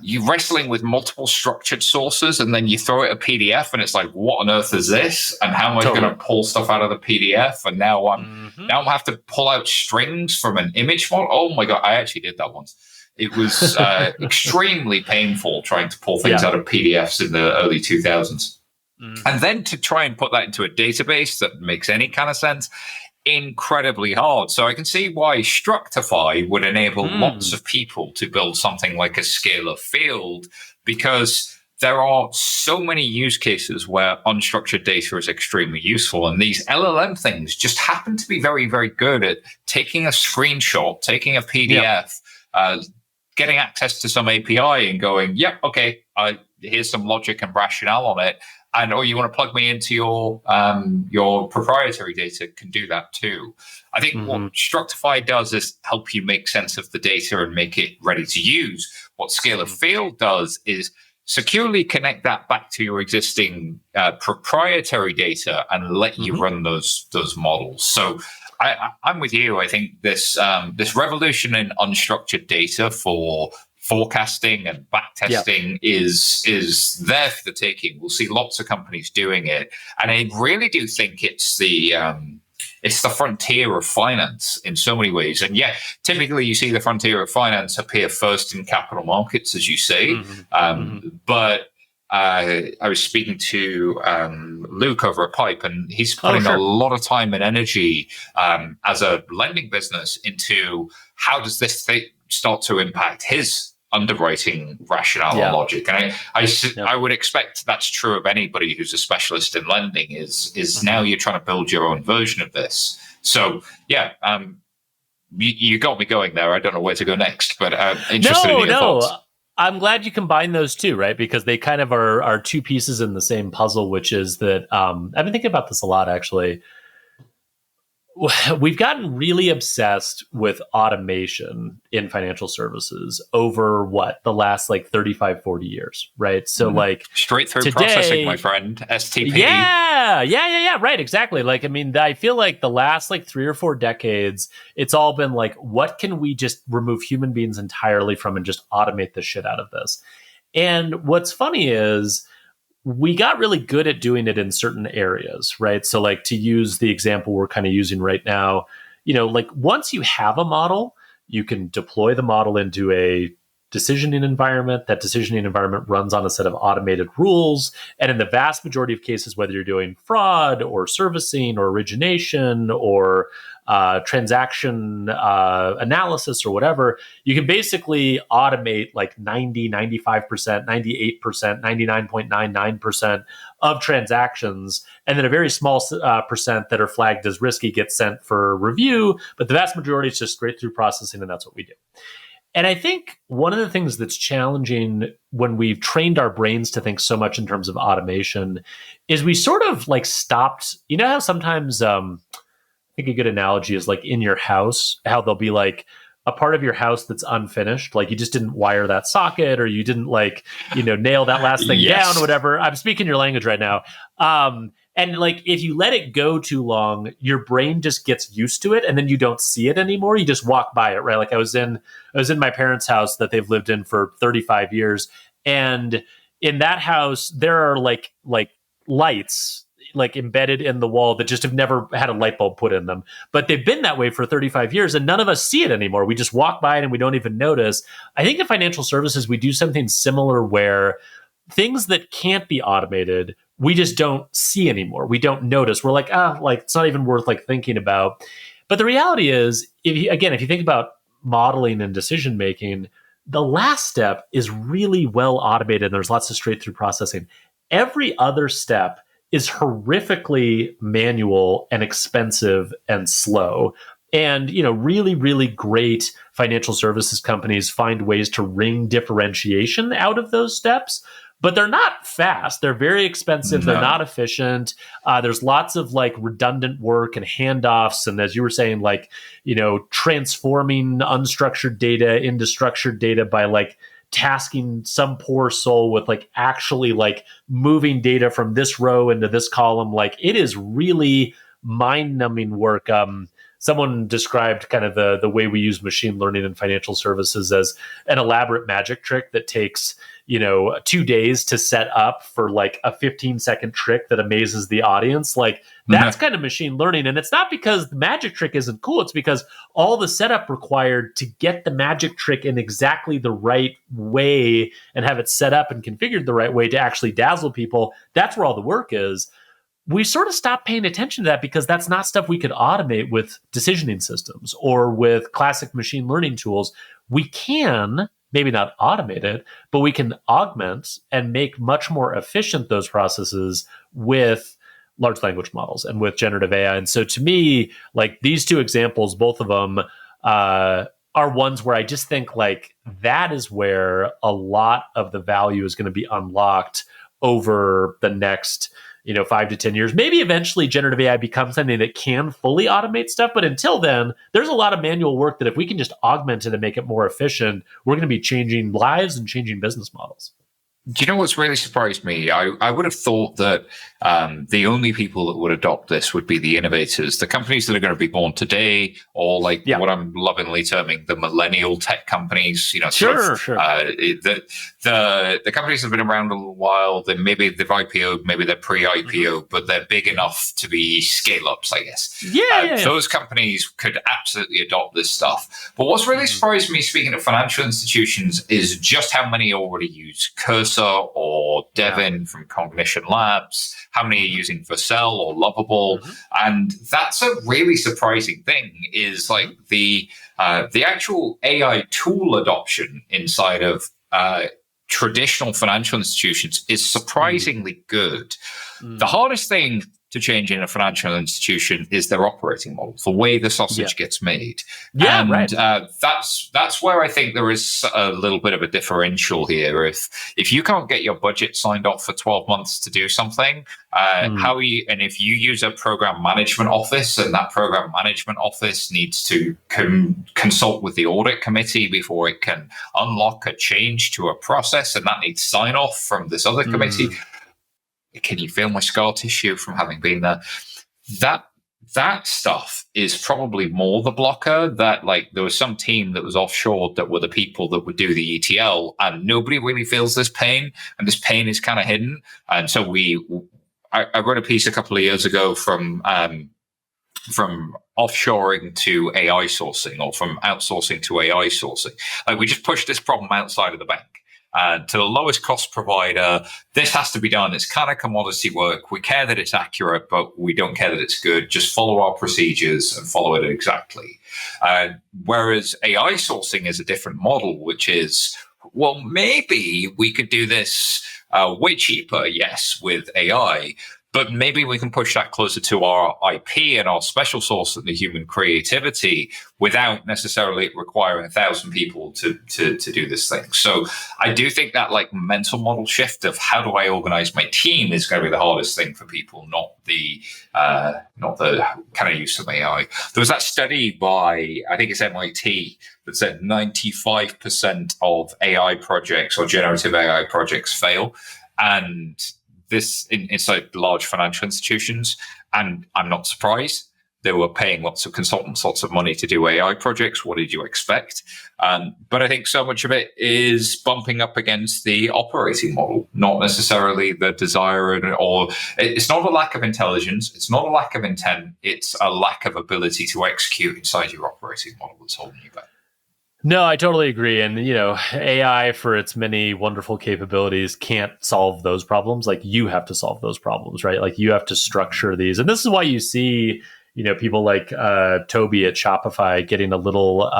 Speaker 2: You're wrestling with multiple structured sources, and then you throw it a PDF, and it's like, what on earth is this? And how am I going to pull stuff out of the PDF? And now I'm have to pull out strings from an image model. Oh my god, I actually did that once. It was extremely painful trying to pull things out of PDFs in the early 2000s. And then to try and put that into a database that makes any kind of sense, incredibly hard. So I can see why Structify would enable lots of people to build something like a Scalar field, because there are so many use cases where unstructured data is extremely useful. And these LLM things just happen to be very, very good at taking a screenshot, taking a PDF, getting access to some API and going, yep, okay, here's some logic and rationale on it. And you want to plug me into your proprietary data, can do that too. I think what Structify does is help you make sense of the data and make it ready to use. What Scalar Field does is securely connect that back to your existing proprietary data and let you run those models. So I'm with you. I think this revolution in unstructured data for forecasting and backtesting is there for the taking. We'll see lots of companies doing it, and I really do think it's the frontier of finance in so many ways. And typically you see the frontier of finance appear first in capital markets, as you say. But I was speaking to Luke over at Pipe, and he's putting a lot of time and energy as a lending business into how does this start to impact his underwriting rationale and logic. And I would expect that's true of anybody who's a specialist in lending is now you're trying to build your own version of this. So you got me going there. I don't know where to go next, but interested in your thoughts.
Speaker 1: I'm glad you combine those two, right? Because they kind of are two pieces in the same puzzle, which is that I've been thinking about this a lot, actually. We've gotten really obsessed with automation in financial services over the last 35, 40 years, right? So
Speaker 2: straight through processing, my friend, STP.
Speaker 1: Yeah, right, exactly. I feel like the last 3 or 4 decades, it's all been what can we just remove human beings entirely from and just automate the shit out of this? And what's funny is we got really good at doing it in certain areas, right? So to use the example we're kind of using right now, once you have a model, you can deploy the model into a decisioning environment. That decisioning environment runs on a set of automated rules. And in the vast majority of cases, whether you're doing fraud or servicing or origination or transaction analysis or whatever, you can basically automate 90, 95%, 98%, 99.99% of transactions. And then a very small percent that are flagged as risky get sent for review. But the vast majority is just straight through processing, and that's what we do. And I think one of the things that's challenging when we've trained our brains to think so much in terms of automation is we sort of stopped. You know how sometimes I think a good analogy is in your house, how there'll be a part of your house that's unfinished, you just didn't wire that socket, or you didn't nail that last thing down or whatever. I'm speaking your language right now. And if you let it go too long, your brain just gets used to it, and then you don't see it anymore. You just walk by it, right? I was in my parents' house that they've lived in for 35 years, and in that house there are lights embedded in the wall that just have never had a light bulb put in them. But they've been that way for 35 years, and none of us see it anymore. We just walk by it and we don't even notice. I think in financial services we do something similar where things that can't be automated, we just don't see anymore. We don't notice. We're it's not even worth thinking about. But the reality is, if you think about modeling and decision making, the last step is really well automated, and there's lots of straight through processing. Every other step is horrifically manual and expensive and slow. And, really, really great financial services companies find ways to wring differentiation out of those steps. But they're not fast. They're very expensive. No. They're not efficient. There's lots of redundant work and handoffs. And as you were saying, transforming unstructured data into structured data by tasking some poor soul with actually moving data from this row into this column. It is really mind-numbing work. Someone described kind of the way we use machine learning in financial services as an elaborate magic trick that takes 2 days to set up for a 15-second trick that amazes the audience. That's kind of machine learning. And it's not because the magic trick isn't cool. It's because all the setup required to get the magic trick in exactly the right way and have it set up and configured the right way to actually dazzle people, that's where all the work is. We sort of stopped paying attention to that because that's not stuff we could automate with decisioning systems or with classic machine learning tools. We can maybe not automate it, but we can augment and make much more efficient those processes with large language models and with generative AI. And so to me, like these two examples, both of them are ones where I just think like that is where a lot of the value is going to be unlocked over the next 5 to 10 years. Maybe eventually generative AI becomes something that can fully automate stuff. But until then, there's a lot of manual work that if we can just augment it and make it more efficient, we're going to be changing lives and changing business models.
Speaker 2: Do you know what's really surprised me? I would have thought that the only people that would adopt this would be the innovators, the companies that are going to be born today, or like what I'm lovingly terming the millennial tech companies.
Speaker 1: Sure.
Speaker 2: The companies that have been around a little while. Then maybe they've IPO'd, maybe they're pre-IPO, but they're big enough to be scale-ups, I guess. Those companies could absolutely adopt this stuff. But what's really surprised me, speaking of financial institutions, is just how many already use Cursor or Devin from Cognition Labs, how many are using Vercel or Lovable. And that's a really surprising thing, is like the actual AI tool adoption inside of traditional financial institutions is surprisingly good. The hardest thing to change in a financial institution is their operating model, the way the sausage gets made. That's where I think there is a little bit of a differential here. If you can't get your budget signed off for 12 months to do something, and if you use a program management office, and that program management office needs to consult with the audit committee before it can unlock a change to a process, and that needs sign off from this other committee. Can you feel my scar tissue from having been there? That stuff is probably more the blocker. That like there was some team that was offshore that were the people that would do the ETL, and nobody really feels this pain, and this pain is kind of hidden. And so I wrote a piece a couple of years ago from offshoring to AI sourcing, or from outsourcing to AI sourcing. Like we just pushed this problem outside of the bank. To the lowest cost provider, this has to be done. It's kind of commodity work. We care that it's accurate, but we don't care that it's good. Just follow our procedures and follow it exactly. Whereas AI sourcing is a different model, which is, well, maybe we could do this way cheaper, yes, with AI, but maybe we can push that closer to our IP and our special sauce and the human creativity without necessarily requiring 1,000 people to do this thing. So I do think that like mental model shift of how do I organize my team is going to be the hardest thing for people, not the kind of use of AI. There was that study by, I think it's MIT, that said 95% of AI projects or generative AI projects fail. And this inside large financial institutions, and I'm not surprised. They were paying lots of consultants lots of money to do AI projects. What did you expect? But I think so much of it is bumping up against the operating model, not necessarily the desire, or it's not a lack of intelligence. It's not a lack of intent. It's a lack of ability to execute inside your operating model that's holding you back.
Speaker 1: No, I totally agree. And, AI for its many wonderful capabilities can't solve those problems. Like you have to solve those problems, right? Like you have to structure these. And this is why you see, people like Toby at Shopify getting a little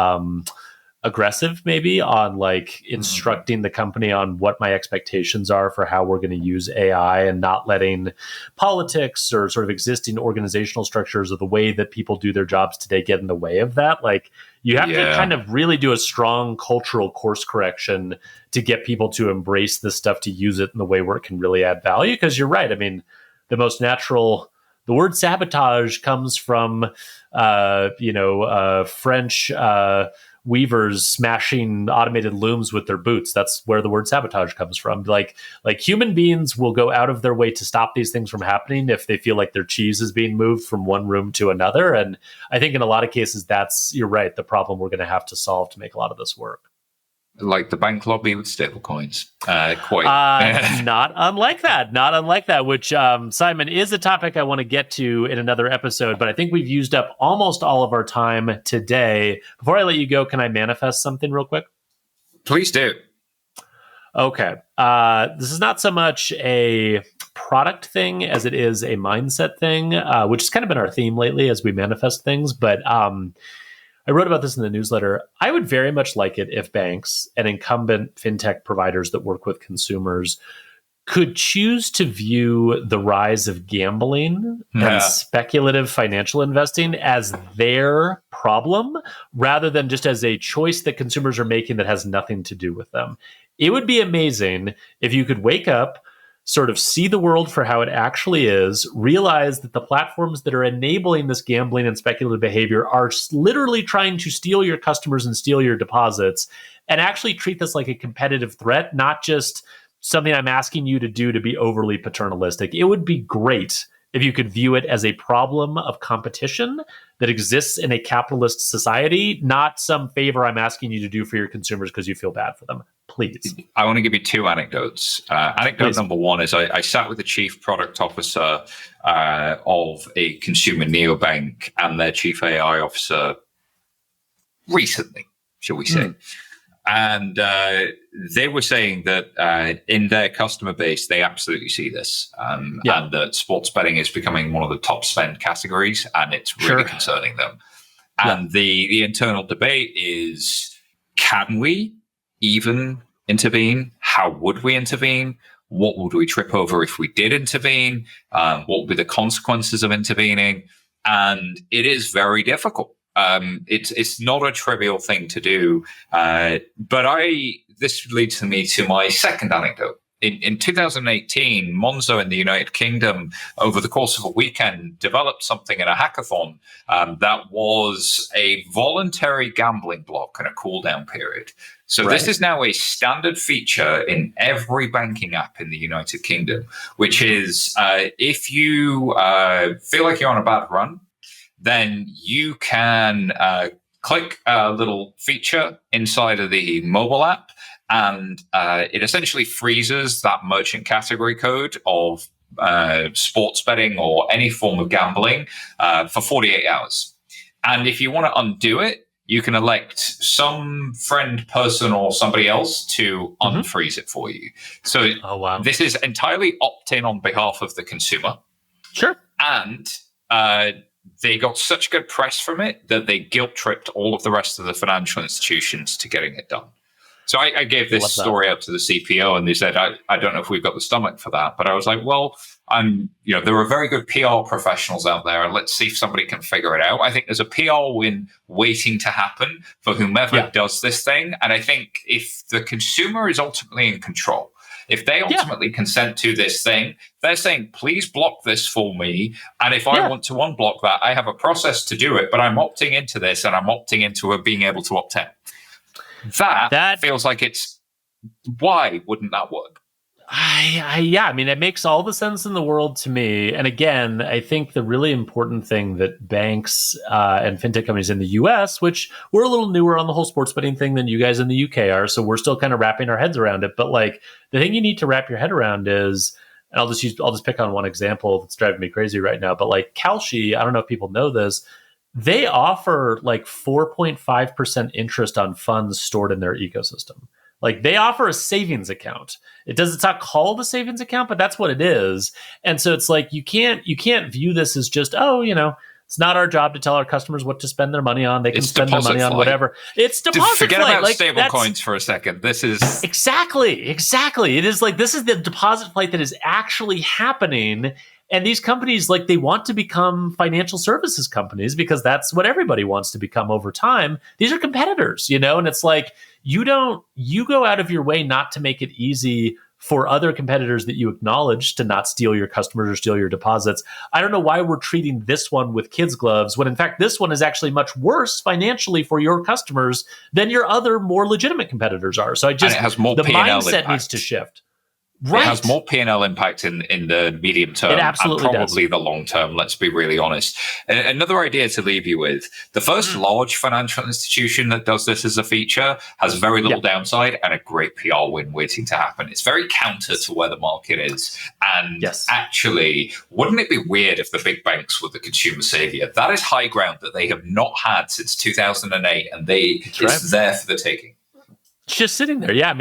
Speaker 1: aggressive maybe on like instructing the company on what my expectations are for how we're going to use AI, and not letting politics or sort of existing organizational structures or the way that people do their jobs today get in the way of that. Like you have to kind of really do a strong cultural course correction to get people to embrace this stuff, to use it in the way where it can really add value. Because you're right. I mean, the word sabotage comes from, French weavers smashing automated looms with their boots. That's where the word sabotage comes from. Like human beings will go out of their way to stop these things from happening if they feel like their cheese is being moved from one room to another. And I think in a lot of cases, you're right, the problem we're going to have to solve to make a lot of this work.
Speaker 2: Like the bank lobby with stablecoins.
Speaker 1: Not unlike that, which, Simon, is a topic I want to get to in another episode, but I think we've used up almost all of our time today. Before I let you go, can I manifest something real quick?
Speaker 2: Please do.
Speaker 1: Okay. This is not so much a product thing as it is a mindset thing, which has kind of been our theme lately as we manifest things, but I wrote about this in the newsletter. I would very much like it if banks and incumbent fintech providers that work with consumers could choose to view the rise of gambling and speculative financial investing as their problem rather than just as a choice that consumers are making that has nothing to do with them. It would be amazing if you could wake up, sort of see the world for how it actually is, realize that the platforms that are enabling this gambling and speculative behavior are literally trying to steal your customers and steal your deposits, and actually treat this like a competitive threat, not just something I'm asking you to do to be overly paternalistic. It would be great if you could view it as a problem of competition that exists in a capitalist society, not some favor I'm asking you to do for your consumers because you feel bad for them. Please.
Speaker 2: I want to give you two anecdotes. Anecdote number one is I sat with the chief product officer of a consumer neobank and their chief AI officer recently, shall we say. And they were saying that in their customer base, they absolutely see this. And that sports betting is becoming one of the top spend categories, and it's really concerning them. And the internal debate is, can we even intervene? How would we intervene? What would we trip over if we did intervene? What would be the consequences of intervening? And it is very difficult. It's not a trivial thing to do. But this leads me to my second anecdote. In 2018, Monzo in the United Kingdom, over the course of a weekend, developed something in a hackathon that was a voluntary gambling block and a cool-down period. So this is now a standard feature in every banking app in the United Kingdom, which is if you feel like you're on a bad run, then you can click a little feature inside of the mobile app, and it essentially freezes that merchant category code of sports betting or any form of gambling for 48 hours. And if you want to undo it, you can elect some friend, person, or somebody else to unfreeze it for you. So this is entirely opt-in on behalf of the consumer.
Speaker 1: Sure.
Speaker 2: And they got such good press from it that they guilt-tripped all of the rest of the financial institutions to getting it done. So I gave this story up to the CPO, and they said, I don't know if we've got the stomach for that. But I was like, well, there are very good PR professionals out there, and let's see if somebody can figure it out. I think there's a PR win waiting to happen for whomever does this thing. And I think if the consumer is ultimately in control, if they ultimately consent to this thing, they're saying, please block this for me. And if I want to unblock that, I have a process to do it, but I'm opting into this, and I'm opting into being able to opt out. That feels like it's, why wouldn't that work?
Speaker 1: I mean, it makes all the sense in the world to me. And again, I think the really important thing that banks and fintech companies in the US, which we're a little newer on the whole sports betting thing than you guys in the UK are, so we're still kind of wrapping our heads around it. But like, the thing you need to wrap your head around is, and I'll just pick on one example that's driving me crazy right now, but like Kalshi, I don't know if people know this, they offer like 4.5% interest on funds stored in their ecosystem. Like, they offer a savings account. It's not called a savings account, but that's what it is. And so it's like, you can't view this as just, it's not our job to tell our customers what to spend their money on. They can spend their money on whatever. It's deposit
Speaker 2: Forget
Speaker 1: flight.
Speaker 2: About stable coins for a second. This is
Speaker 1: exactly. It is like, this is the deposit flight that is actually happening. And these companies, like, they want to become financial services companies because that's what everybody wants to become over time. These are competitors, and it's like, you go out of your way not to make it easy for other competitors that you acknowledge to not steal your customers or steal your deposits. I don't know why we're treating this one with kids' gloves when in fact this one is actually much worse financially for your customers than your other more legitimate competitors are. So the mindset needs to shift. Right.
Speaker 2: It has more P&L impact in the medium term
Speaker 1: it absolutely
Speaker 2: and probably
Speaker 1: does.
Speaker 2: the long term, let's be really honest. Another idea to leave you with, the first large financial institution that does this as a feature has very little downside and a great PR win waiting to happen. It's very counter to where the market is. And actually, wouldn't it be weird if the big banks were the consumer savior? That is high ground that they have not had since 2008, and it's there for the taking.
Speaker 1: Just sitting there. Yeah. I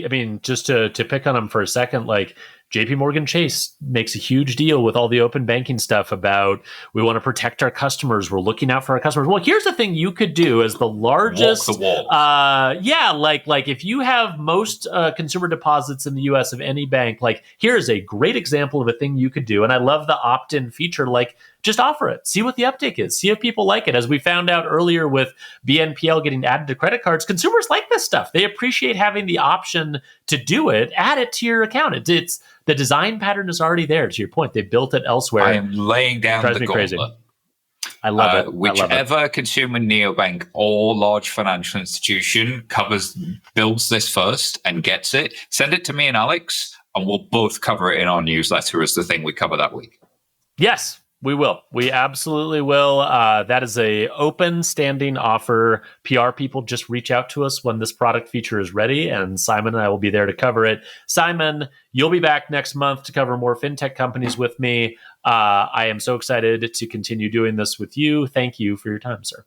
Speaker 1: mean, just to pick on them for a second, like, JP Morgan Chase makes a huge deal with all the open banking stuff about we want to protect our customers. We're looking out for our customers. Well, here's the thing you could do as the largest.
Speaker 2: Walk the walk.
Speaker 1: Like if you have most consumer deposits in the US of any bank, like here's a great example of a thing you could do. And I love the opt-in feature, like just offer it. See what the uptake is. See if people like it. As we found out earlier with BNPL getting added to credit cards, consumers like this stuff. They appreciate having the option to do it. Add it to your account. It's the design pattern is already there. To your point, they built it elsewhere.
Speaker 2: I am laying down the gauntlet.
Speaker 1: Crazy. I love it.
Speaker 2: Whichever consumer neobank or large financial institution builds this first and gets it, send it to me and Alex, and we'll both cover it in our newsletter as the thing we cover that week.
Speaker 1: Yes. We will. We absolutely will. That is a open standing offer. PR people, just reach out to us when this product feature is ready, and Simon and I will be there to cover it. Simon, you'll be back next month to cover more fintech companies with me. I am so excited to continue doing this with you. Thank you for your time, sir.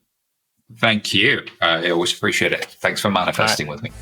Speaker 2: Thank you. I always appreciate it. Thanks for manifesting with me.